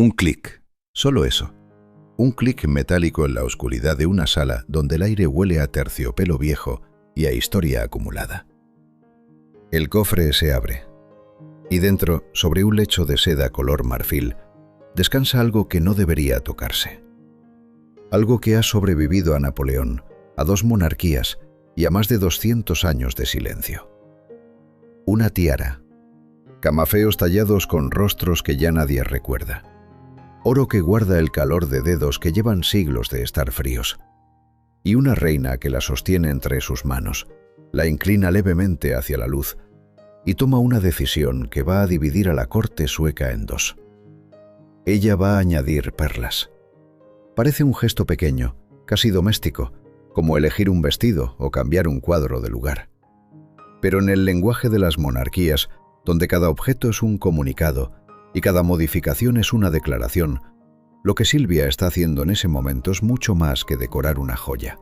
Un clic, solo eso. Un clic metálico en la oscuridad de una sala donde el aire huele a terciopelo viejo y a historia acumulada. El cofre se abre, y dentro, sobre un lecho de seda color marfil, descansa algo que no debería tocarse. Algo que ha sobrevivido a Napoleón, a 2 monarquías y a más de 200 años de silencio. Una tiara, camafeos tallados con rostros que ya nadie recuerda. Oro que guarda el calor de dedos que llevan siglos de estar fríos. Y una reina que la sostiene entre sus manos, la inclina levemente hacia la luz y toma una decisión que va a dividir a la corte sueca en 2. Ella va a añadir perlas. Parece un gesto pequeño, casi doméstico, como elegir un vestido o cambiar un cuadro de lugar. Pero en el lenguaje de las monarquías, donde cada objeto es un comunicado y cada modificación es una declaración, lo que Silvia está haciendo en ese momento es mucho más que decorar una joya.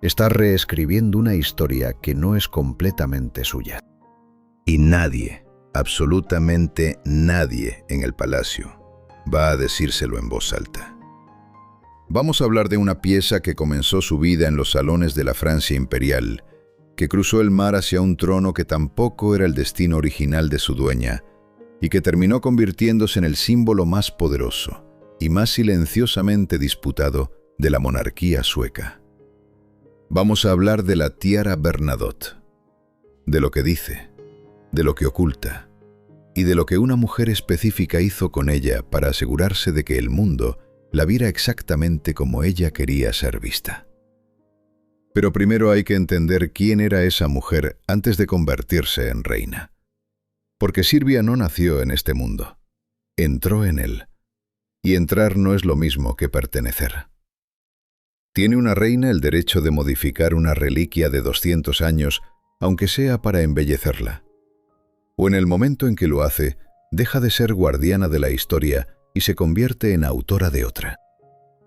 Está reescribiendo una historia que no es completamente suya. Y nadie, absolutamente nadie en el palacio, va a decírselo en voz alta. Vamos a hablar de una pieza que comenzó su vida en los salones de la Francia imperial, que cruzó el mar hacia un trono que tampoco era el destino original de su dueña, y que terminó convirtiéndose en el símbolo más poderoso y más silenciosamente disputado de la monarquía sueca. Vamos a hablar de la tiara Bernadotte, de lo que dice, de lo que oculta, y de lo que una mujer específica hizo con ella para asegurarse de que el mundo la viera exactamente como ella quería ser vista. Pero primero hay que entender quién era esa mujer antes de convertirse en reina. Porque Silvia no nació en este mundo, entró en él. Y entrar no es lo mismo que pertenecer. ¿Tiene una reina el derecho de modificar una reliquia de 200 años, aunque sea para embellecerla? ¿O en el momento en que lo hace, deja de ser guardiana de la historia y se convierte en autora de otra?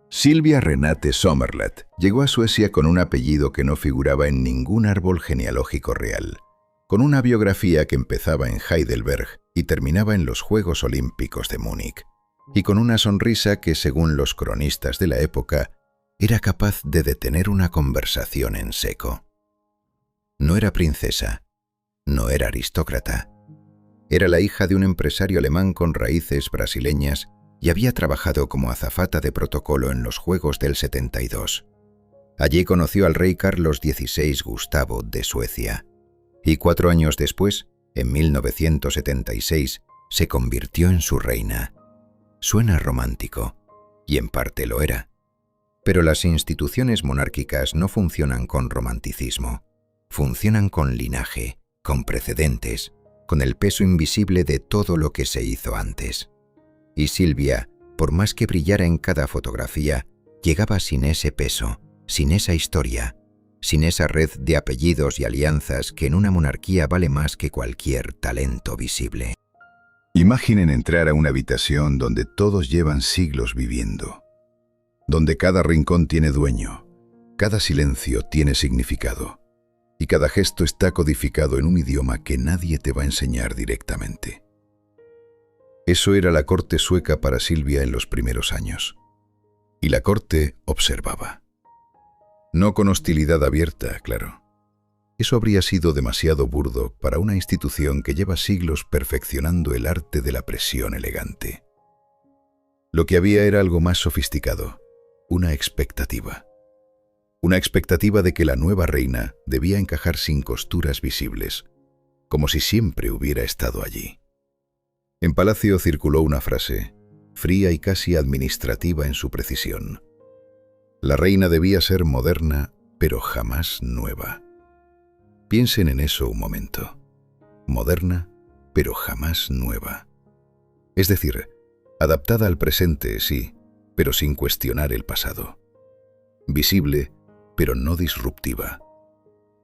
Silvia Renate Sommerlath llegó a Suecia con un apellido que no figuraba en ningún árbol genealógico real, con una biografía que empezaba en Heidelberg y terminaba en los Juegos Olímpicos de Múnich, y con una sonrisa que, según los cronistas de la época, era capaz de detener una conversación en seco. No era princesa, no era aristócrata. Era la hija de un empresario alemán con raíces brasileñas y había trabajado como azafata de protocolo en los Juegos del 72. Allí conoció al rey Carlos XVI Gustavo de Suecia, y 4 años después, en 1976, se convirtió en su reina. Suena romántico, y en parte lo era. Pero las instituciones monárquicas no funcionan con romanticismo. Funcionan con linaje, con precedentes, con el peso invisible de todo lo que se hizo antes. Y Silvia, por más que brillara en cada fotografía, llegaba sin ese peso, sin esa historia, sin esa red de apellidos y alianzas que en una monarquía vale más que cualquier talento visible. Imaginen entrar a una habitación donde todos llevan siglos viviendo, donde cada rincón tiene dueño, cada silencio tiene significado, y cada gesto está codificado en un idioma que nadie te va a enseñar directamente. Eso era la corte sueca para Silvia en los primeros años. Y la corte observaba. No con hostilidad abierta, claro. Eso habría sido demasiado burdo para una institución que lleva siglos perfeccionando el arte de la presión elegante. Lo que había era algo más sofisticado, una expectativa. Una expectativa de que la nueva reina debía encajar sin costuras visibles, como si siempre hubiera estado allí. En palacio circuló una frase, fría y casi administrativa en su precisión. La reina debía ser moderna, pero jamás nueva. Piensen en eso un momento. Moderna, pero jamás nueva. Es decir, adaptada al presente, sí, pero sin cuestionar el pasado. Visible, pero no disruptiva.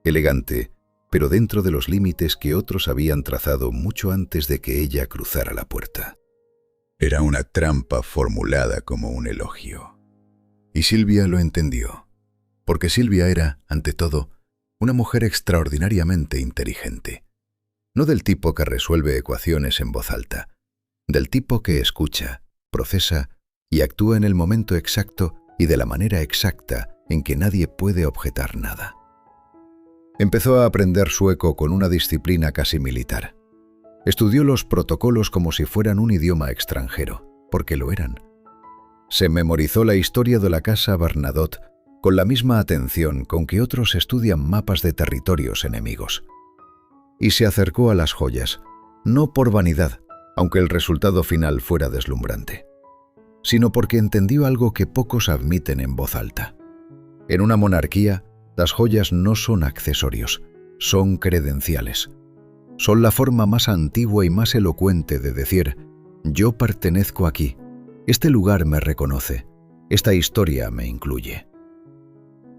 Elegante, pero dentro de los límites que otros habían trazado mucho antes de que ella cruzara la puerta. Era una trampa formulada como un elogio. Y Silvia lo entendió, porque Silvia era, ante todo, una mujer extraordinariamente inteligente. No del tipo que resuelve ecuaciones en voz alta, del tipo que escucha, procesa y actúa en el momento exacto y de la manera exacta en que nadie puede objetar nada. Empezó a aprender sueco con una disciplina casi militar. Estudió los protocolos como si fueran un idioma extranjero, porque lo eran. Se memorizó la historia de la casa Bernadotte con la misma atención con que otros estudian mapas de territorios enemigos. Y se acercó a las joyas, no por vanidad, aunque el resultado final fuera deslumbrante, sino porque entendió algo que pocos admiten en voz alta. En una monarquía, las joyas no son accesorios, son credenciales. Son la forma más antigua y más elocuente de decir: yo pertenezco aquí, este lugar me reconoce, esta historia me incluye.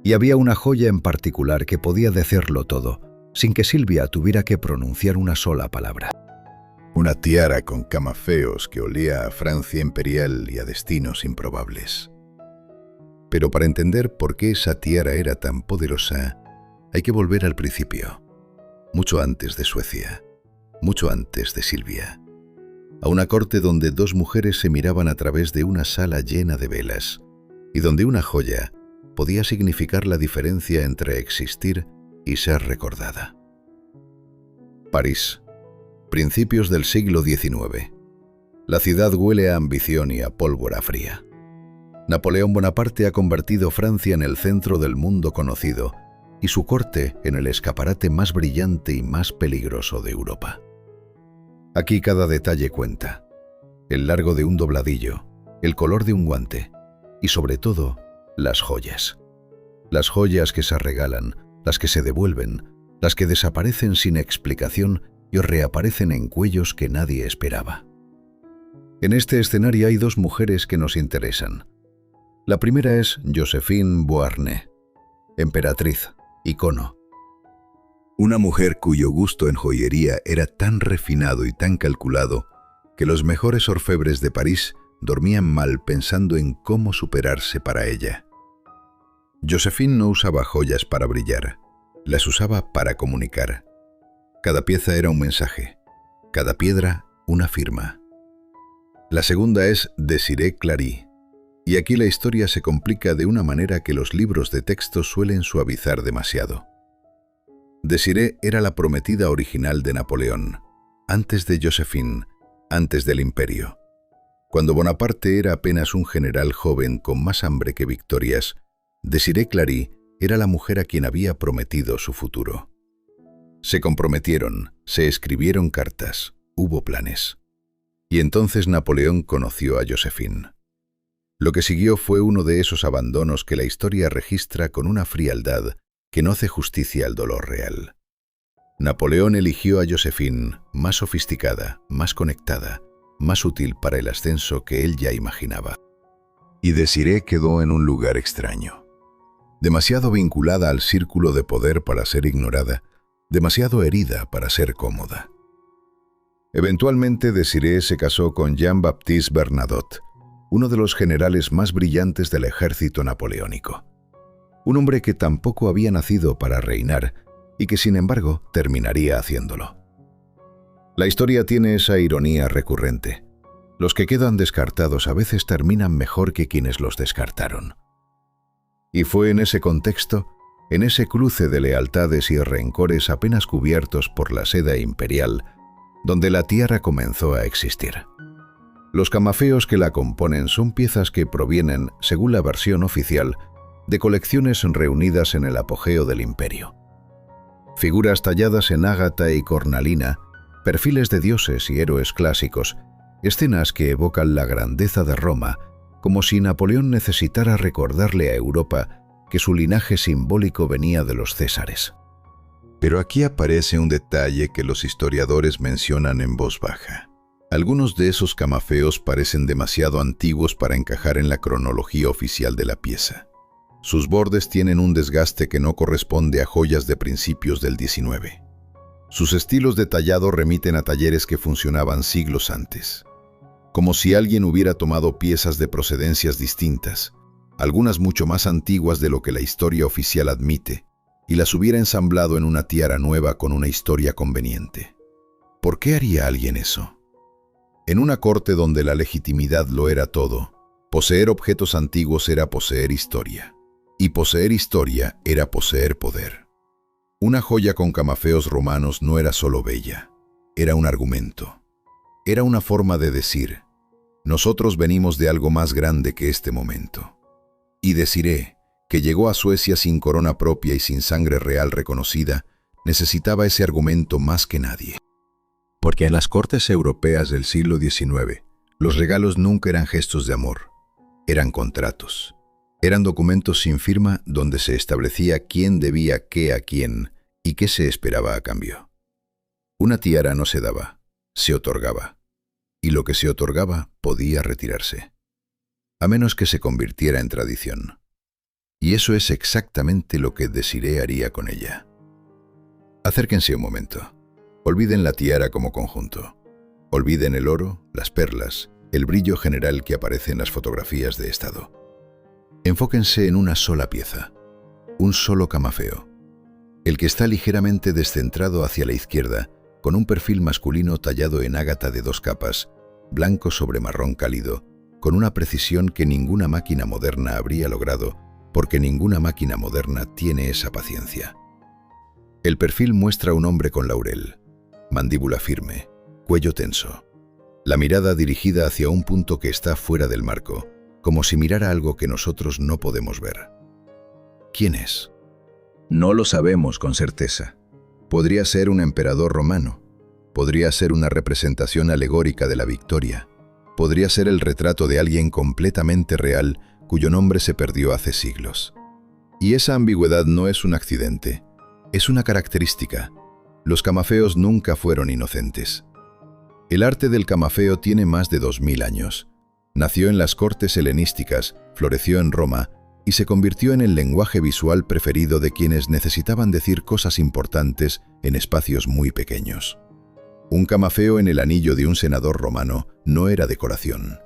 Y había una joya en particular que podía decirlo todo, sin que Silvia tuviera que pronunciar una sola palabra. Una tiara con camafeos que olía a Francia imperial y a destinos improbables. Pero para entender por qué esa tiara era tan poderosa, hay que volver al principio, mucho antes de Suecia, mucho antes de Silvia, a una corte donde dos mujeres se miraban a través de una sala llena de velas, y donde una joya podía significar la diferencia entre existir y ser recordada. París, principios del siglo XIX. La ciudad huele a ambición y a pólvora fría. Napoleón Bonaparte ha convertido Francia en el centro del mundo conocido y su corte en el escaparate más brillante y más peligroso de Europa. Aquí cada detalle cuenta: el largo de un dobladillo, el color de un guante y, sobre todo, las joyas. Las joyas que se regalan, las que se devuelven, las que desaparecen sin explicación y reaparecen en cuellos que nadie esperaba. En este escenario hay dos mujeres que nos interesan. La primera es Joséphine Beauharnais, emperatriz, icono. Una mujer cuyo gusto en joyería era tan refinado y tan calculado que los mejores orfebres de París dormían mal pensando en cómo superarse para ella. Joséphine no usaba joyas para brillar, las usaba para comunicar. Cada pieza era un mensaje, cada piedra una firma. La segunda es Désirée Clary, y aquí la historia se complica de una manera que los libros de texto suelen suavizar demasiado. Désirée era la prometida original de Napoleón, antes de Joséphine, antes del imperio. Cuando Bonaparte era apenas un general joven con más hambre que victorias, Désirée Clary era la mujer a quien había prometido su futuro. Se comprometieron, se escribieron cartas, hubo planes. Y entonces Napoleón conoció a Joséphine. Lo que siguió fue uno de esos abandonos que la historia registra con una frialdad que no hace justicia al dolor real. Napoleón eligió a Joséphine, más sofisticada, más conectada, más útil para el ascenso que él ya imaginaba. Y Désirée quedó en un lugar extraño. Demasiado vinculada al círculo de poder para ser ignorada, demasiado herida para ser cómoda. Eventualmente Désirée se casó con Jean-Baptiste Bernadotte, uno de los generales más brillantes del ejército napoleónico. Un hombre que tampoco había nacido para reinar y que, sin embargo, terminaría haciéndolo. La historia tiene esa ironía recurrente. Los que quedan descartados a veces terminan mejor que quienes los descartaron. Y fue en ese contexto, en ese cruce de lealtades y rencores apenas cubiertos por la seda imperial, donde la tiara comenzó a existir. Los camafeos que la componen son piezas que provienen, según la versión oficial, de colecciones reunidas en el apogeo del imperio. Figuras talladas en ágata y cornalina, perfiles de dioses y héroes clásicos, escenas que evocan la grandeza de Roma, como si Napoleón necesitara recordarle a Europa que su linaje simbólico venía de los Césares. Pero aquí aparece un detalle que los historiadores mencionan en voz baja. Algunos de esos camafeos parecen demasiado antiguos para encajar en la cronología oficial de la pieza. Sus bordes tienen un desgaste que no corresponde a joyas de principios del XIX. Sus estilos de tallado remiten a talleres que funcionaban siglos antes. Como si alguien hubiera tomado piezas de procedencias distintas, algunas mucho más antiguas de lo que la historia oficial admite, y las hubiera ensamblado en una tiara nueva con una historia conveniente. ¿Por qué haría alguien eso? En una corte donde la legitimidad lo era todo, poseer objetos antiguos era poseer historia. Y poseer historia era poseer poder. Una joya con camafeos romanos no era solo bella, era un argumento. Era una forma de decir, nosotros venimos de algo más grande que este momento. Y Desirée, que llegó a Suecia sin corona propia y sin sangre real reconocida, necesitaba ese argumento más que nadie. Porque en las cortes europeas del siglo XIX, los regalos nunca eran gestos de amor, eran contratos. Eran documentos sin firma donde se establecía quién debía qué a quién y qué se esperaba a cambio. Una tiara no se daba, se otorgaba, y lo que se otorgaba podía retirarse, a menos que se convirtiera en tradición. Y eso es exactamente lo que Desirée haría con ella. Acérquense un momento. Olviden la tiara como conjunto. Olviden el oro, las perlas, el brillo general que aparece en las fotografías de estado. Enfóquense en una sola pieza, un solo camafeo, el que está ligeramente descentrado hacia la izquierda, con un perfil masculino tallado en ágata de 2 capas, blanco sobre marrón cálido, con una precisión que ninguna máquina moderna habría logrado, porque ninguna máquina moderna tiene esa paciencia. El perfil muestra un hombre con laurel, mandíbula firme, cuello tenso, la mirada dirigida hacia un punto que está fuera del marco, como si mirara algo que nosotros no podemos ver. ¿Quién es? No lo sabemos con certeza. Podría ser un emperador romano, podría ser una representación alegórica de la victoria, podría ser el retrato de alguien completamente real cuyo nombre se perdió hace siglos. Y esa ambigüedad no es un accidente, es una característica. Los camafeos nunca fueron inocentes. El arte del camafeo tiene más de 2000 años. Nació en las cortes helenísticas, floreció en Roma y se convirtió en el lenguaje visual preferido de quienes necesitaban decir cosas importantes en espacios muy pequeños. Un camafeo en el anillo de un senador romano no era decoración.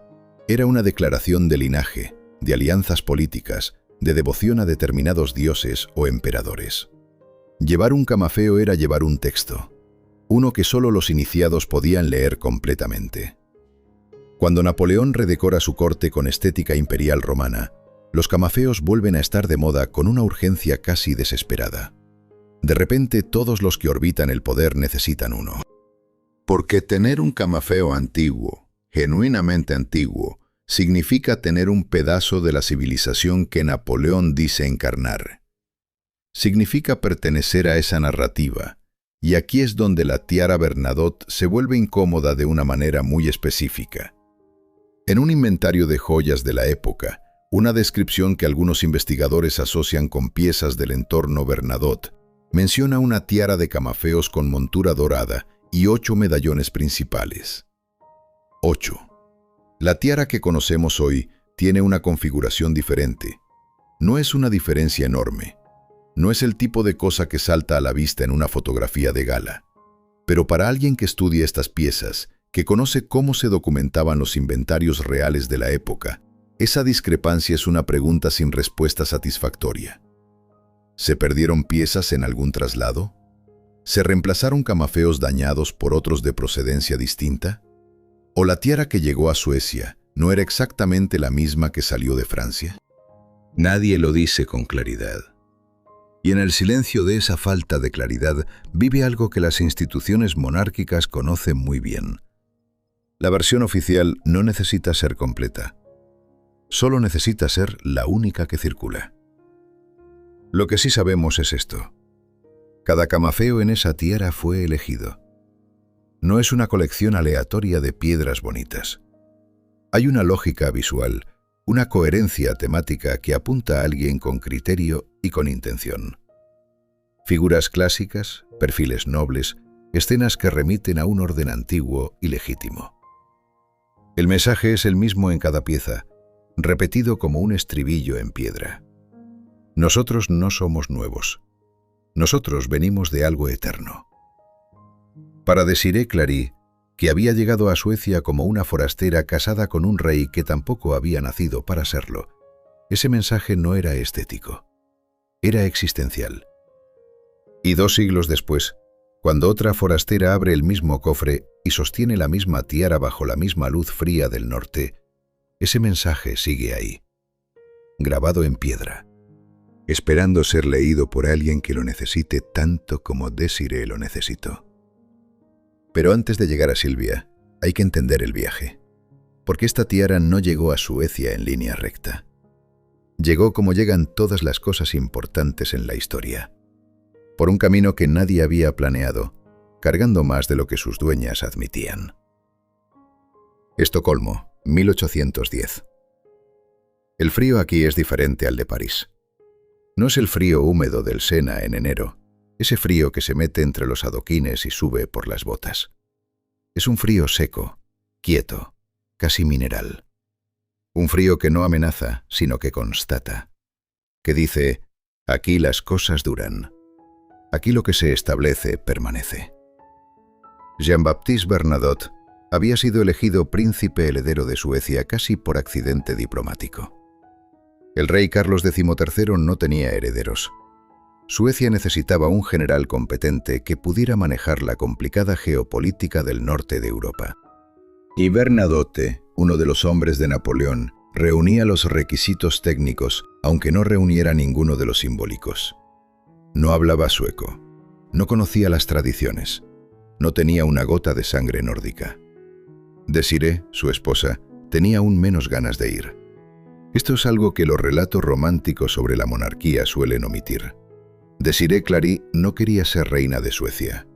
Era una declaración de linaje, de alianzas políticas, de devoción a determinados dioses o emperadores. Llevar un camafeo era llevar un texto, uno que solo los iniciados podían leer completamente. Cuando Napoleón redecora su corte con estética imperial romana, los camafeos vuelven a estar de moda con una urgencia casi desesperada. De repente, todos los que orbitan el poder necesitan uno. Porque tener un camafeo antiguo, genuinamente antiguo, significa tener un pedazo de la civilización que Napoleón dice encarnar. Significa pertenecer a esa narrativa, y aquí es donde la tiara Bernadotte se vuelve incómoda de una manera muy específica. En un inventario de joyas de la época, una descripción que algunos investigadores asocian con piezas del entorno Bernadotte, menciona una tiara de camafeos con montura dorada y 8 medallones principales. 8. La tiara que conocemos hoy tiene una configuración diferente. No es una diferencia enorme. No es el tipo de cosa que salta a la vista en una fotografía de gala. Pero para alguien que estudia estas piezas, que conoce cómo se documentaban los inventarios reales de la época, esa discrepancia es una pregunta sin respuesta satisfactoria. ¿Se perdieron piezas en algún traslado? ¿Se reemplazaron camafeos dañados por otros de procedencia distinta? ¿O la tiara que llegó a Suecia no era exactamente la misma que salió de Francia? Nadie lo dice con claridad. Y en el silencio de esa falta de claridad vive algo que las instituciones monárquicas conocen muy bien. La versión oficial no necesita ser completa. Solo necesita ser la única que circula. Lo que sí sabemos es esto. Cada camafeo en esa tiara fue elegido. No es una colección aleatoria de piedras bonitas. Hay una lógica visual, una coherencia temática que apunta a alguien con criterio y con intención. Figuras clásicas, perfiles nobles, escenas que remiten a un orden antiguo y legítimo. El mensaje es el mismo en cada pieza, repetido como un estribillo en piedra. Nosotros no somos nuevos. Nosotros venimos de algo eterno. Para Desirée Clary, que había llegado a Suecia como una forastera casada con un rey que tampoco había nacido para serlo, ese mensaje no era estético, era existencial. Y 2 siglos después, Cuando otra forastera abre el mismo cofre y sostiene la misma tiara bajo la misma luz fría del norte, ese mensaje sigue ahí, grabado en piedra, esperando ser leído por alguien que lo necesite tanto como Désirée lo necesitó. Pero antes de llegar a Silvia, hay que entender el viaje, porque esta tiara no llegó a Suecia en línea recta. Llegó como llegan todas las cosas importantes en la historia, por un camino que nadie había planeado, cargando más de lo que sus dueñas admitían. Estocolmo, 1810. El frío aquí es diferente al de París. No es el frío húmedo del Sena en enero, ese frío que se mete entre los adoquines y sube por las botas. Es un frío seco, quieto, casi mineral. Un frío que no amenaza, sino que constata. Que dice, aquí las cosas duran. Aquí lo que se establece permanece. Jean-Baptiste Bernadotte había sido elegido príncipe heredero de Suecia casi por accidente diplomático. El rey Carlos XIII no tenía herederos. Suecia necesitaba un general competente que pudiera manejar la complicada geopolítica del norte de Europa. Y Bernadotte, uno de los hombres de Napoleón, reunía los requisitos técnicos, aunque no reuniera ninguno de los simbólicos. No hablaba sueco, no conocía las tradiciones, no tenía una gota de sangre nórdica. Désirée, su esposa, tenía aún menos ganas de ir. Esto es algo que los relatos románticos sobre la monarquía suelen omitir. Désirée Clary no quería ser reina de Suecia.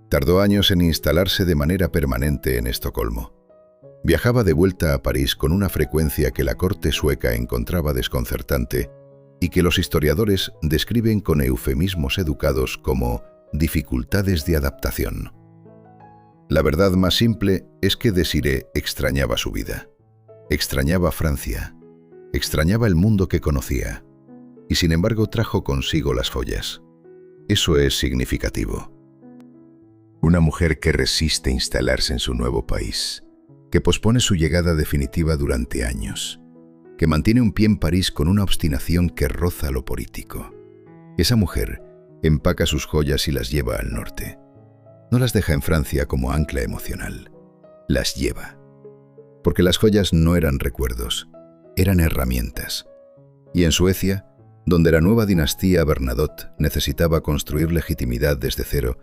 Tardó años en instalarse de manera permanente en Estocolmo. Viajaba de vuelta a París con una frecuencia que la corte sueca encontraba desconcertante y que los historiadores describen con eufemismos educados como dificultades de adaptación. La verdad más simple es que Désirée extrañaba su vida, extrañaba Francia, extrañaba el mundo que conocía, y sin embargo trajo consigo las joyas. Eso es significativo. Una mujer que resiste instalarse en su nuevo país, que pospone su llegada definitiva durante años, que mantiene un pie en París con una obstinación que roza lo político. Esa mujer empaca sus joyas y las lleva al norte. No las deja en Francia como ancla emocional, las lleva. Porque las joyas no eran recuerdos, eran herramientas. Y en Suecia, donde la nueva dinastía Bernadotte necesitaba construir legitimidad desde cero,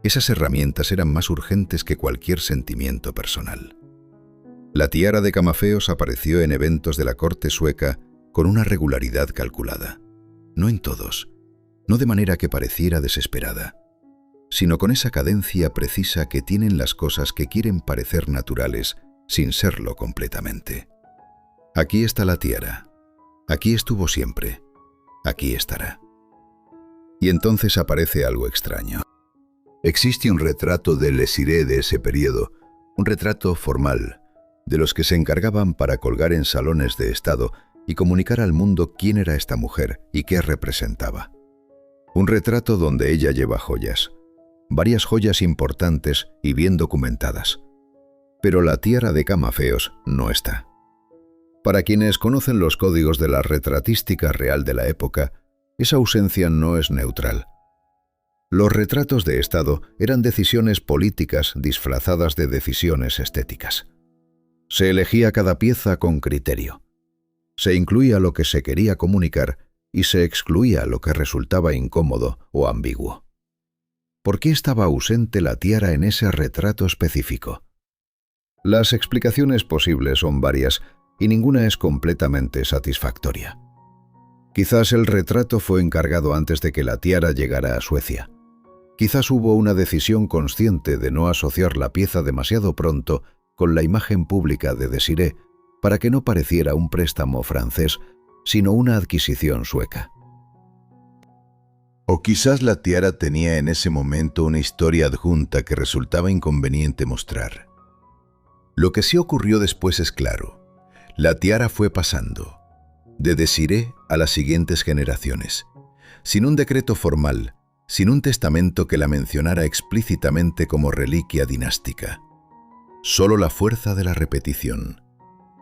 esas herramientas eran más urgentes que cualquier sentimiento personal. La tiara de Camafeos apareció en eventos de la corte sueca con una regularidad calculada. No en todos, no de manera que pareciera desesperada, sino con esa cadencia precisa que tienen las cosas que quieren parecer naturales sin serlo completamente. Aquí está la tiara, aquí estuvo siempre, aquí estará. Y entonces aparece algo extraño. Existe un retrato de Désirée de ese periodo, un retrato formal, de los que se encargaban para colgar en salones de estado y comunicar al mundo quién era esta mujer y qué representaba. Un retrato donde ella lleva joyas, varias joyas importantes y bien documentadas. Pero la tiara de Camafeos no está. Para quienes conocen los códigos de la retratística real de la época, esa ausencia no es neutral. Los retratos de Estado eran decisiones políticas disfrazadas de decisiones estéticas. Se elegía cada pieza con criterio. Se incluía lo que se quería comunicar y se excluía lo que resultaba incómodo o ambiguo. ¿Por qué estaba ausente la tiara en ese retrato específico? Las explicaciones posibles son varias y ninguna es completamente satisfactoria. Quizás el retrato fue encargado antes de que la tiara llegara a Suecia. Quizás hubo una decisión consciente de no asociar la pieza demasiado pronto con la imagen pública de Désirée para que no pareciera un préstamo francés, sino una adquisición sueca. O quizás la tiara tenía en ese momento una historia adjunta que resultaba inconveniente mostrar. Lo que sí ocurrió después es claro. La tiara fue pasando, de Désirée a las siguientes generaciones, sin un decreto formal, sin un testamento que la mencionara explícitamente como reliquia dinástica. Solo la fuerza de la repetición,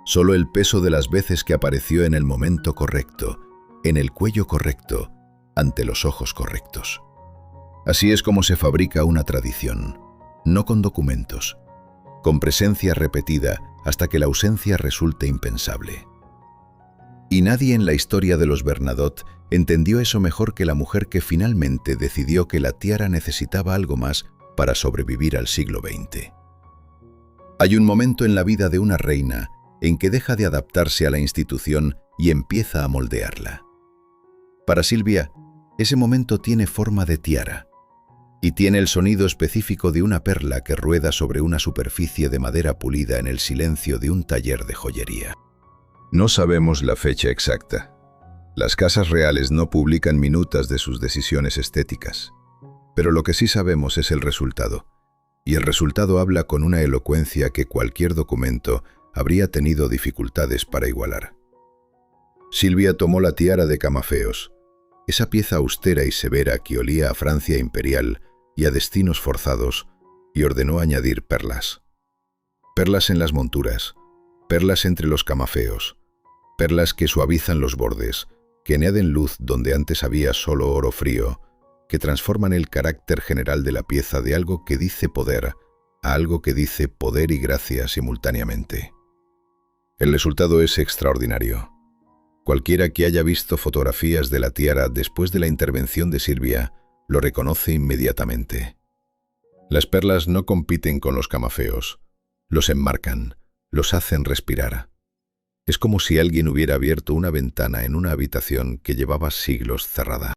solo el peso de las veces que apareció en el momento correcto, en el cuello correcto, ante los ojos correctos. Así es como se fabrica una tradición, no con documentos, con presencia repetida hasta que la ausencia resulte impensable. Y nadie en la historia de los Bernadotte entendió eso mejor que la mujer que finalmente decidió que la tiara necesitaba algo más para sobrevivir al siglo XX. Hay un momento en la vida de una reina en que deja de adaptarse a la institución y empieza a moldearla. Para Silvia, ese momento tiene forma de tiara y tiene el sonido específico de una perla que rueda sobre una superficie de madera pulida en el silencio de un taller de joyería. No sabemos la fecha exacta. Las casas reales no publican minutas de sus decisiones estéticas, pero lo que sí sabemos es el resultado, y el resultado habla con una elocuencia que cualquier documento habría tenido dificultades para igualar. Silvia tomó la tiara de Camafeos, esa pieza austera y severa que olía a Francia imperial y a destinos forzados, y ordenó añadir perlas. Perlas en las monturas, perlas entre los camafeos, perlas que suavizan los bordes, que añaden luz donde antes había solo oro frío, que transforman el carácter general de la pieza de algo que dice poder a algo que dice poder y gracia simultáneamente. El resultado es extraordinario. Cualquiera que haya visto fotografías de la tiara después de la intervención de Silvia lo reconoce inmediatamente. Las perlas no compiten con los camafeos, los enmarcan, los hacen respirar. Es como si alguien hubiera abierto una ventana en una habitación que llevaba siglos cerrada.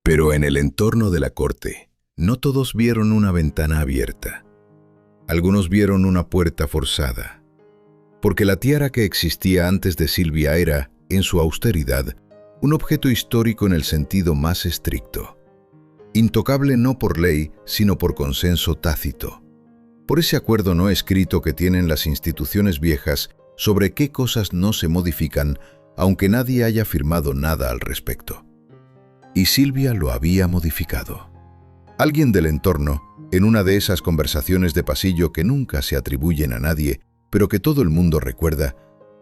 Pero en el entorno de la corte, no todos vieron una ventana abierta. Algunos vieron una puerta forzada. Porque la tiara que existía antes de Silvia era, en su austeridad, un objeto histórico en el sentido más estricto. Intocable no por ley, sino por consenso tácito. Por ese acuerdo no escrito que tienen las instituciones viejas sobre qué cosas no se modifican, aunque nadie haya firmado nada al respecto. Y Silvia lo había modificado. Alguien del entorno, en una de esas conversaciones de pasillo que nunca se atribuyen a nadie, pero que todo el mundo recuerda,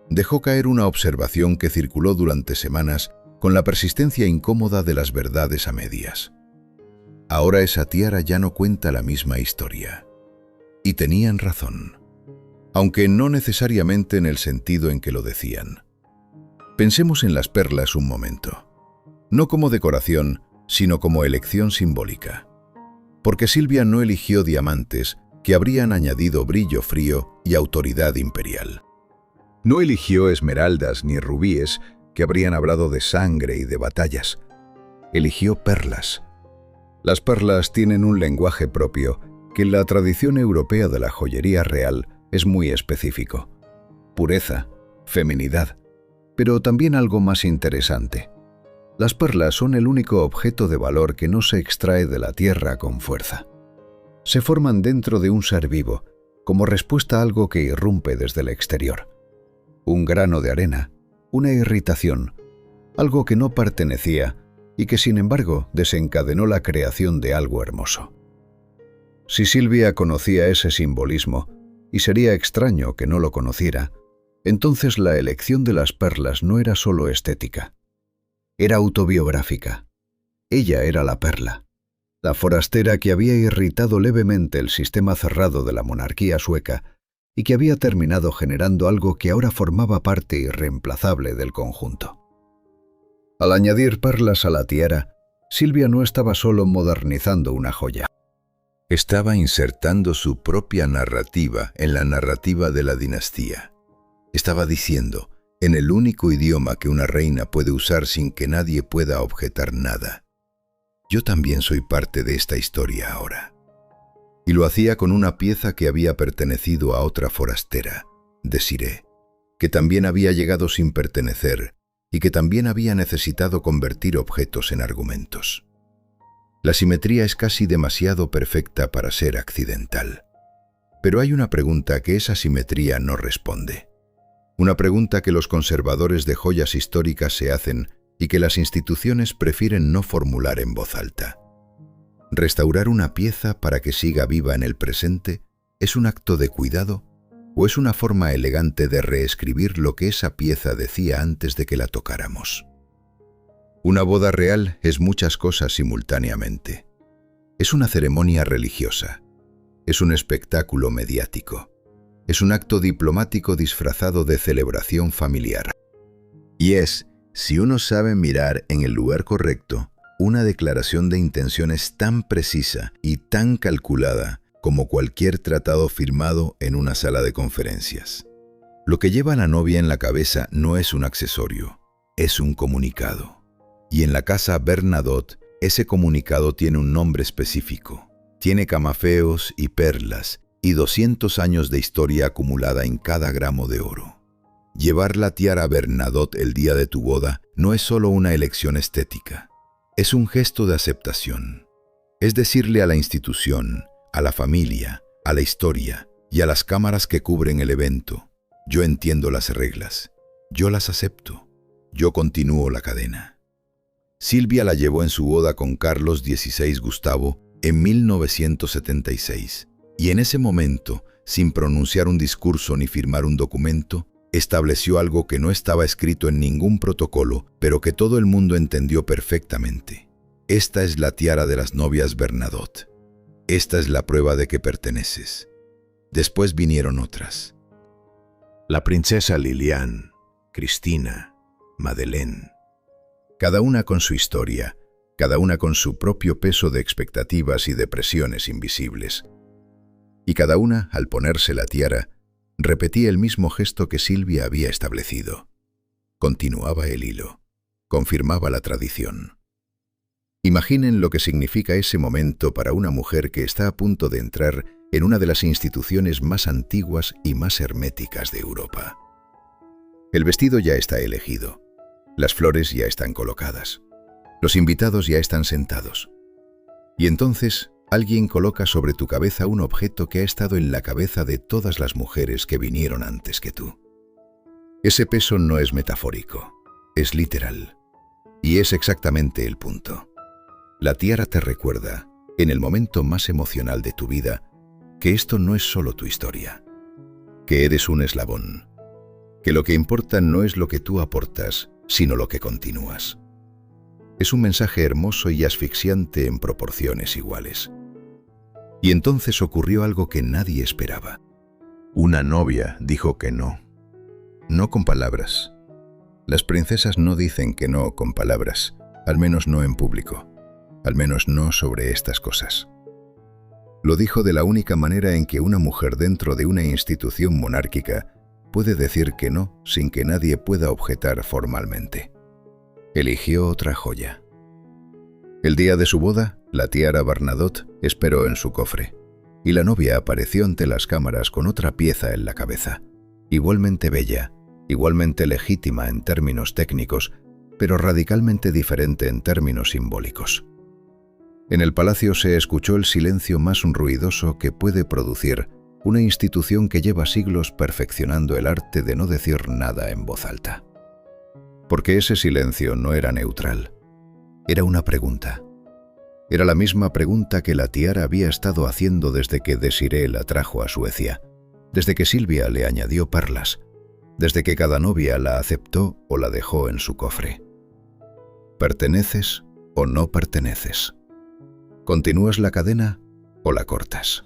dejó caer una observación que circuló durante semanas con la persistencia incómoda de las verdades a medias. Ahora esa tiara ya no cuenta la misma historia. Y tenían razón, aunque no necesariamente en el sentido en que lo decían. Pensemos en las perlas un momento, no como decoración, sino como elección simbólica. Porque Silvia no eligió diamantes que habrían añadido brillo frío y autoridad imperial. No eligió esmeraldas ni rubíes que habrían hablado de sangre y de batallas. Eligió perlas. Las perlas tienen un lenguaje propio que en la tradición europea de la joyería real es muy específico. Pureza, feminidad, pero también algo más interesante. Las perlas son el único objeto de valor que no se extrae de la tierra con fuerza. Se forman dentro de un ser vivo, como respuesta a algo que irrumpe desde el exterior. Un grano de arena, una irritación, algo que no pertenecía y que sin embargo desencadenó la creación de algo hermoso. Si Silvia conocía ese simbolismo, y sería extraño que no lo conociera, entonces la elección de las perlas no era solo estética. Era autobiográfica. Ella era la perla, la forastera que había irritado levemente el sistema cerrado de la monarquía sueca y que había terminado generando algo que ahora formaba parte irreemplazable del conjunto. Al añadir perlas a la tiara, Silvia no estaba solo modernizando una joya. Estaba insertando su propia narrativa en la narrativa de la dinastía. Estaba diciendo, en el único idioma que una reina puede usar sin que nadie pueda objetar nada: yo también soy parte de esta historia ahora. Y lo hacía con una pieza que había pertenecido a otra forastera, Desiree, que también había llegado sin pertenecer y que también había necesitado convertir objetos en argumentos. La simetría es casi demasiado perfecta para ser accidental. Pero hay una pregunta que esa simetría no responde. Una pregunta que los conservadores de joyas históricas se hacen y que las instituciones prefieren no formular en voz alta. ¿Restaurar una pieza para que siga viva en el presente es un acto de cuidado o es una forma elegante de reescribir lo que esa pieza decía antes de que la tocáramos? Una boda real es muchas cosas simultáneamente. Es una ceremonia religiosa. Es un espectáculo mediático. Es un acto diplomático disfrazado de celebración familiar. Y es, si uno sabe mirar en el lugar correcto, una declaración de intenciones tan precisa y tan calculada como cualquier tratado firmado en una sala de conferencias. Lo que lleva a la novia en la cabeza no es un accesorio, es un comunicado. Y en la casa Bernadotte, ese comunicado tiene un nombre específico. Tiene camafeos y perlas y 200 años de historia acumulada en cada gramo de oro. Llevar la tiara Bernadotte el día de tu boda no es solo una elección estética. Es un gesto de aceptación. Es decirle a la institución, a la familia, a la historia y a las cámaras que cubren el evento: yo entiendo las reglas, yo las acepto, yo continúo la cadena. Silvia la llevó en su boda con Carlos XVI Gustavo en 1976, y en ese momento, sin pronunciar un discurso ni firmar un documento, estableció algo que no estaba escrito en ningún protocolo, pero que todo el mundo entendió perfectamente. Esta es la tiara de las novias Bernadotte. Esta es la prueba de que perteneces. Después vinieron otras. La princesa Liliane, Cristina, Madeleine. Cada una con su historia, cada una con su propio peso de expectativas y de presiones invisibles. Y cada una, al ponerse la tiara, repetía el mismo gesto que Silvia había establecido. Continuaba el hilo, confirmaba la tradición. Imaginen lo que significa ese momento para una mujer que está a punto de entrar en una de las instituciones más antiguas y más herméticas de Europa. El vestido ya está elegido, las flores ya están colocadas, los invitados ya están sentados. Y entonces alguien coloca sobre tu cabeza un objeto que ha estado en la cabeza de todas las mujeres que vinieron antes que tú. Ese peso no es metafórico, es literal. Y es exactamente el punto. La tiara te recuerda, en el momento más emocional de tu vida, que esto no es solo tu historia, que eres un eslabón, que lo que importa no es lo que tú aportas, sino lo que continúas. Es un mensaje hermoso y asfixiante en proporciones iguales. Y entonces ocurrió algo que nadie esperaba. Una novia dijo que no. No con palabras. Las princesas no dicen que no con palabras, al menos no en público, al menos no sobre estas cosas. Lo dijo de la única manera en que una mujer dentro de una institución monárquica puede decir que no sin que nadie pueda objetar formalmente. Eligió otra joya. El día de su boda, la tiara Bernadotte esperó en su cofre, y la novia apareció ante las cámaras con otra pieza en la cabeza, igualmente bella, igualmente legítima en términos técnicos, pero radicalmente diferente en términos simbólicos. En el palacio se escuchó el silencio más ruidoso que puede producir una institución que lleva siglos perfeccionando el arte de no decir nada en voz alta. Porque ese silencio no era neutral. Era una pregunta. Era la misma pregunta que la tiara había estado haciendo desde que Desirée la trajo a Suecia, desde que Silvia le añadió perlas, desde que cada novia la aceptó o la dejó en su cofre. ¿Perteneces o no perteneces? ¿Continúas la cadena o la cortas?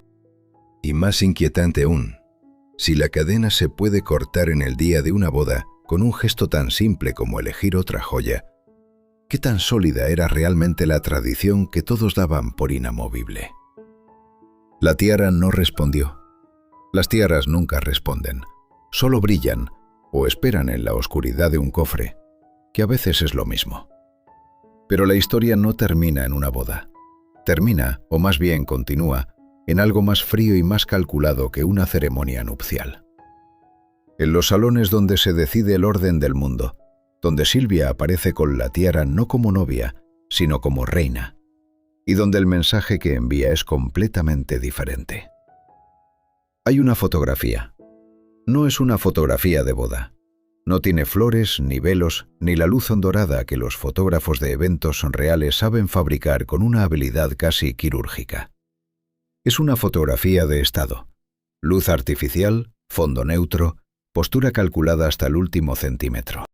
Y más inquietante aún, si la cadena se puede cortar en el día de una boda con un gesto tan simple como elegir otra joya, ¿qué tan sólida era realmente la tradición que todos daban por inamovible? La tiara no respondió. Las tiaras nunca responden, solo brillan o esperan en la oscuridad de un cofre, que a veces es lo mismo. Pero la historia no termina en una boda. Termina, o más bien continúa, en algo más frío y más calculado que una ceremonia nupcial. En los salones donde se decide el orden del mundo, donde Silvia aparece con la tiara no como novia, sino como reina, y donde el mensaje que envía es completamente diferente. Hay una fotografía. No es una fotografía de boda. No tiene flores, ni velos, ni la luz ondorada que los fotógrafos de eventos reales saben fabricar con una habilidad casi quirúrgica. Es una fotografía de estado. Luz artificial, fondo neutro, postura calculada hasta el último centímetro.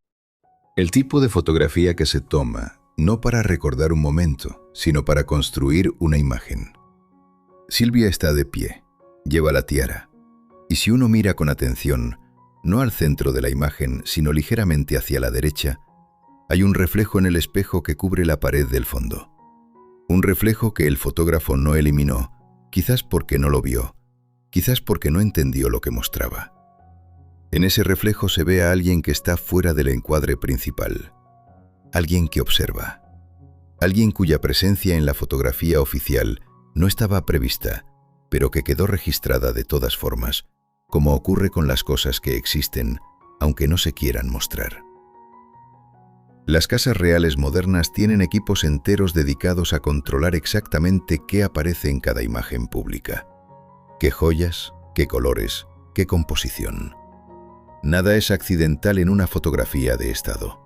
El tipo de fotografía que se toma, no para recordar un momento, sino para construir una imagen. Silvia está de pie, lleva la tiara, y si uno mira con atención, no al centro de la imagen, sino ligeramente hacia la derecha, hay un reflejo en el espejo que cubre la pared del fondo. Un reflejo que el fotógrafo no eliminó, quizás porque no lo vio, quizás porque no entendió lo que mostraba. En ese reflejo se ve a alguien que está fuera del encuadre principal, alguien que observa, alguien cuya presencia en la fotografía oficial no estaba prevista, pero que quedó registrada de todas formas, como ocurre con las cosas que existen, aunque no se quieran mostrar. Las casas reales modernas tienen equipos enteros dedicados a controlar exactamente qué aparece en cada imagen pública. Qué joyas, qué colores, qué composición. Nada es accidental en una fotografía de estado,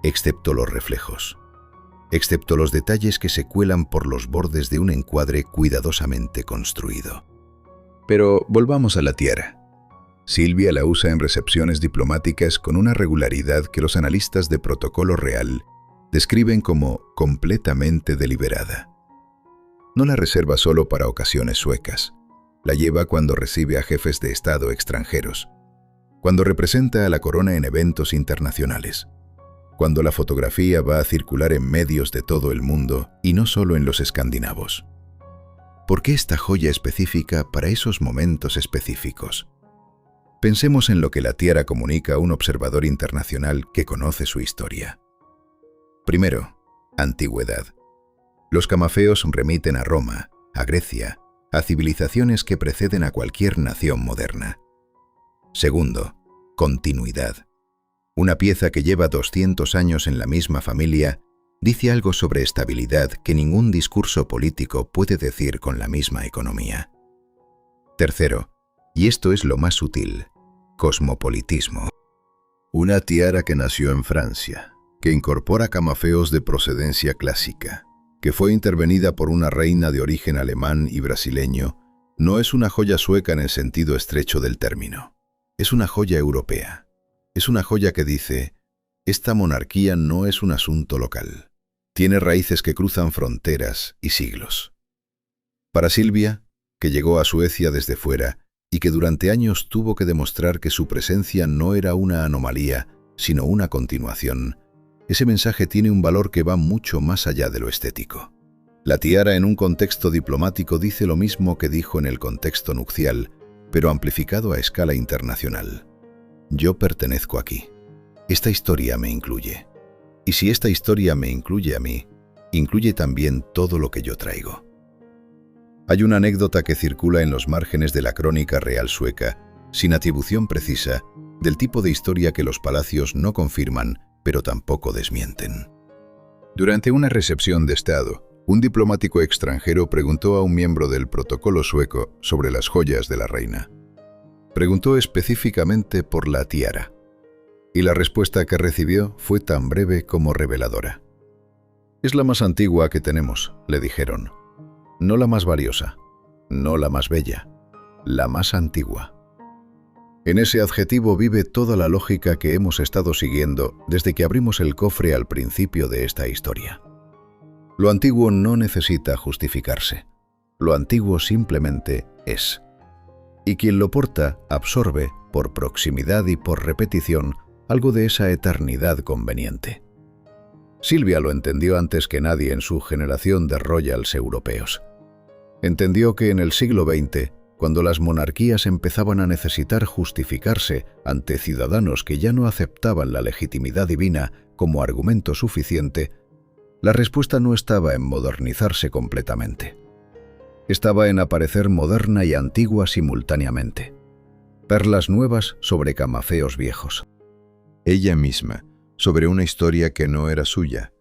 excepto los reflejos, excepto los detalles que se cuelan por los bordes de un encuadre cuidadosamente construido. Pero volvamos a la tiara. Silvia la usa en recepciones diplomáticas con una regularidad que los analistas de protocolo real describen como completamente deliberada. No la reserva solo para ocasiones suecas. La lleva cuando recibe a jefes de Estado extranjeros, cuando representa a la corona en eventos internacionales, cuando la fotografía va a circular en medios de todo el mundo y no solo en los escandinavos. ¿Por qué esta joya específica para esos momentos específicos? Pensemos en lo que la tiara comunica a un observador internacional que conoce su historia. Primero, antigüedad. Los camafeos remiten a Roma, a Grecia, a civilizaciones que preceden a cualquier nación moderna. Segundo, continuidad. Una pieza que lleva 200 años en la misma familia dice algo sobre estabilidad que ningún discurso político puede decir con la misma economía. Tercero, y esto es lo más sutil, cosmopolitismo. Una tiara que nació en Francia, que incorpora camafeos de procedencia clásica, que fue intervenida por una reina de origen alemán y brasileño, no es una joya sueca en el sentido estrecho del término. Es una joya europea. Es una joya que dice, esta monarquía no es un asunto local. Tiene raíces que cruzan fronteras y siglos. Para Silvia, que llegó a Suecia desde fuera y que durante años tuvo que demostrar que su presencia no era una anomalía, sino una continuación, ese mensaje tiene un valor que va mucho más allá de lo estético. La tiara en un contexto diplomático dice lo mismo que dijo en el contexto nupcial, pero amplificado a escala internacional. Yo pertenezco aquí. Esta historia me incluye. Y si esta historia me incluye a mí, incluye también todo lo que yo traigo. Hay una anécdota que circula en los márgenes de la crónica real sueca, sin atribución precisa, del tipo de historia que los palacios no confirman, pero tampoco desmienten. Durante una recepción de Estado, un diplomático extranjero preguntó a un miembro del protocolo sueco sobre las joyas de la reina. Preguntó específicamente por la tiara, y la respuesta que recibió fue tan breve como reveladora. «Es la más antigua que tenemos», le dijeron. «No la más valiosa, no la más bella, la más antigua». En ese adjetivo vive toda la lógica que hemos estado siguiendo desde que abrimos el cofre al principio de esta historia. Lo antiguo no necesita justificarse. Lo antiguo simplemente es. Y quien lo porta absorbe, por proximidad y por repetición, algo de esa eternidad conveniente. Silvia lo entendió antes que nadie en su generación de royals europeos. Entendió que en el siglo XX, cuando las monarquías empezaban a necesitar justificarse ante ciudadanos que ya no aceptaban la legitimidad divina como argumento suficiente, la respuesta no estaba en modernizarse completamente. Estaba en aparecer moderna y antigua simultáneamente. Perlas nuevas sobre camafeos viejos. Ella misma, sobre una historia que no era suya,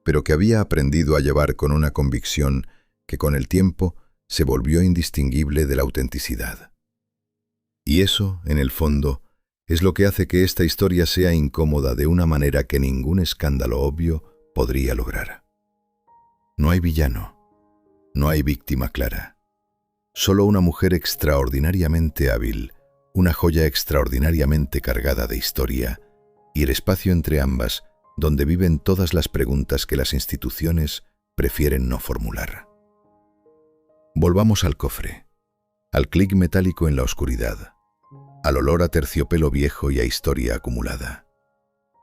pero que había aprendido a llevar con una convicción que con el tiempo se volvió indistinguible de la autenticidad. Y eso, en el fondo, es lo que hace que esta historia sea incómoda de una manera que ningún escándalo obvio podría lograr. No hay villano, no hay víctima clara, solo una mujer extraordinariamente hábil, una joya extraordinariamente cargada de historia, y el espacio entre ambas, donde viven todas las preguntas que las instituciones prefieren no formular. Volvamos al cofre, al clic metálico en la oscuridad, al olor a terciopelo viejo y a historia acumulada,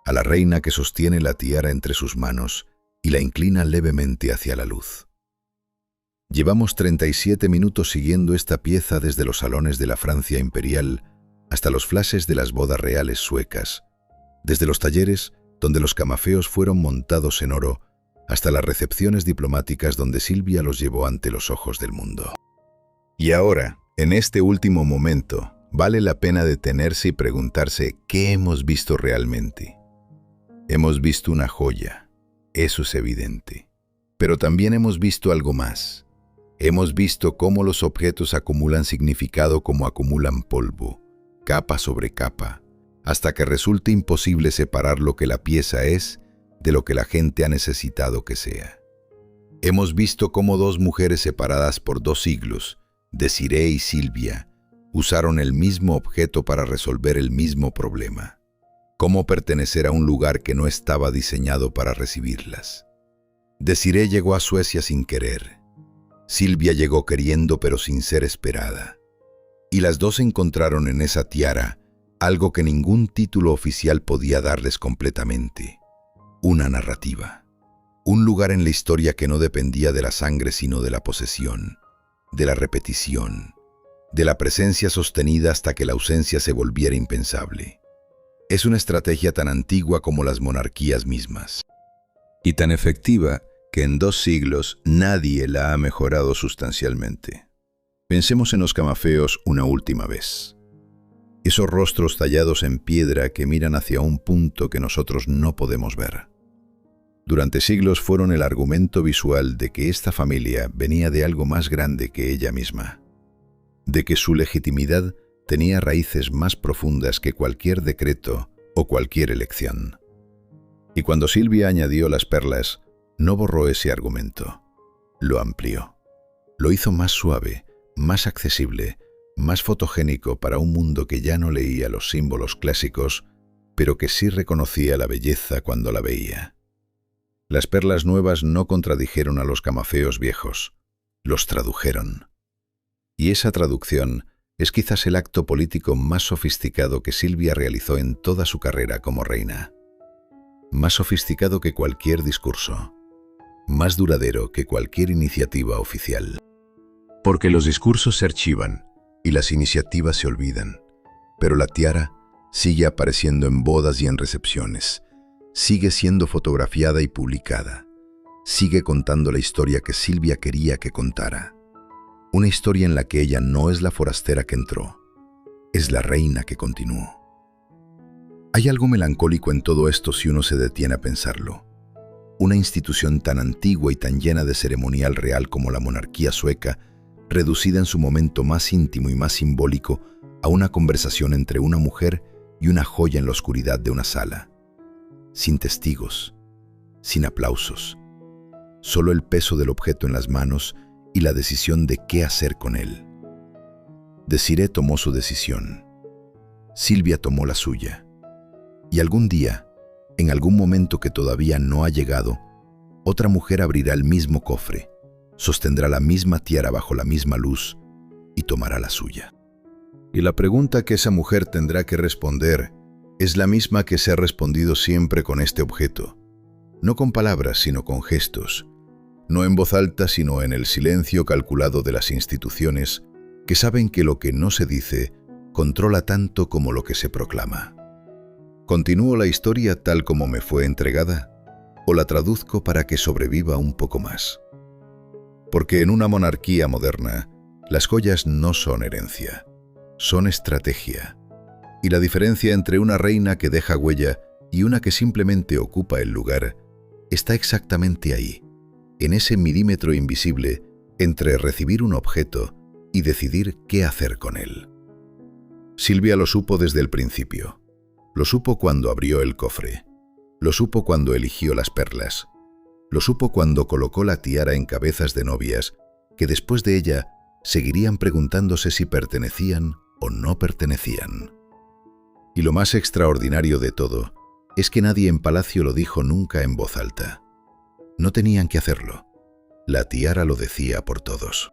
a la reina que sostiene la tiara entre sus manos y la inclina levemente hacia la luz. Llevamos 37 minutos siguiendo esta pieza desde los salones de la Francia imperial hasta los flashes de las bodas reales suecas, desde los talleres donde los camafeos fueron montados en oro hasta las recepciones diplomáticas donde Silvia los llevó ante los ojos del mundo. Y ahora, en este último momento, vale la pena detenerse y preguntarse qué hemos visto realmente. Hemos visto una joya, eso es evidente, pero también hemos visto algo más. Hemos visto cómo los objetos acumulan significado como acumulan polvo, capa sobre capa, hasta que resulta imposible separar lo que la pieza es de lo que la gente ha necesitado que sea. Hemos visto cómo dos mujeres separadas por 2 siglos, Desiree y Silvia, usaron el mismo objeto para resolver el mismo problema. Cómo pertenecer a un lugar que no estaba diseñado para recibirlas. Desiree llegó a Suecia sin querer. Silvia llegó queriendo pero sin ser esperada. Y las dos encontraron en esa tiara algo que ningún título oficial podía darles completamente. Una narrativa. Un lugar en la historia que no dependía de la sangre sino de la posesión, de la repetición, de la presencia sostenida hasta que la ausencia se volviera impensable. Es una estrategia tan antigua como las monarquías mismas. Y tan efectiva que en 2 siglos nadie la ha mejorado sustancialmente. Pensemos en los camafeos una última vez. Esos rostros tallados en piedra que miran hacia un punto que nosotros no podemos ver. Durante siglos fueron el argumento visual de que esta familia venía de algo más grande que ella misma, de que su legitimidad tenía raíces más profundas que cualquier decreto o cualquier elección. Y cuando Silvia añadió las perlas, no borró ese argumento, lo amplió, lo hizo más suave, más accesible, más fotogénico para un mundo que ya no leía los símbolos clásicos, pero que sí reconocía la belleza cuando la veía. Las perlas nuevas no contradijeron a los camafeos viejos, los tradujeron. Y esa traducción es quizás el acto político más sofisticado que Silvia realizó en toda su carrera como reina. Más sofisticado que cualquier discurso, más duradero que cualquier iniciativa oficial. Porque los discursos se archivan y las iniciativas se olvidan, pero la tiara sigue apareciendo en bodas y en recepciones, sigue siendo fotografiada y publicada, sigue contando la historia que Silvia quería que contara. Una historia en la que ella no es la forastera que entró, es la reina que continuó. Hay algo melancólico en todo esto si uno se detiene a pensarlo. Una institución tan antigua y tan llena de ceremonial real como la monarquía sueca, reducida en su momento más íntimo y más simbólico a una conversación entre una mujer y una joya en la oscuridad de una sala. Sin testigos, sin aplausos, solo el peso del objeto en las manos y la decisión de qué hacer con él. Desiree tomó su decisión. Silvia tomó la suya. Y algún día, en algún momento que todavía no ha llegado, otra mujer abrirá el mismo cofre, sostendrá la misma tiara bajo la misma luz y tomará la suya. Y la pregunta que esa mujer tendrá que responder es la misma que se ha respondido siempre con este objeto, no con palabras sino con gestos, no en voz alta sino en el silencio calculado de las instituciones que saben que lo que no se dice controla tanto como lo que se proclama. ¿Continúo la historia tal como me fue entregada o la traduzco para que sobreviva un poco más? Porque en una monarquía moderna, las joyas no son herencia, son estrategia. Y la diferencia entre una reina que deja huella y una que simplemente ocupa el lugar está exactamente ahí, en ese milímetro invisible entre recibir un objeto y decidir qué hacer con él. Silvia lo supo desde el principio. Lo supo cuando abrió el cofre. Lo supo cuando eligió las perlas. Lo supo cuando colocó la tiara en cabezas de novias que después de ella seguirían preguntándose si pertenecían o no pertenecían. Y lo más extraordinario de todo es que nadie en palacio lo dijo nunca en voz alta. No tenían que hacerlo. La tiara lo decía por todos.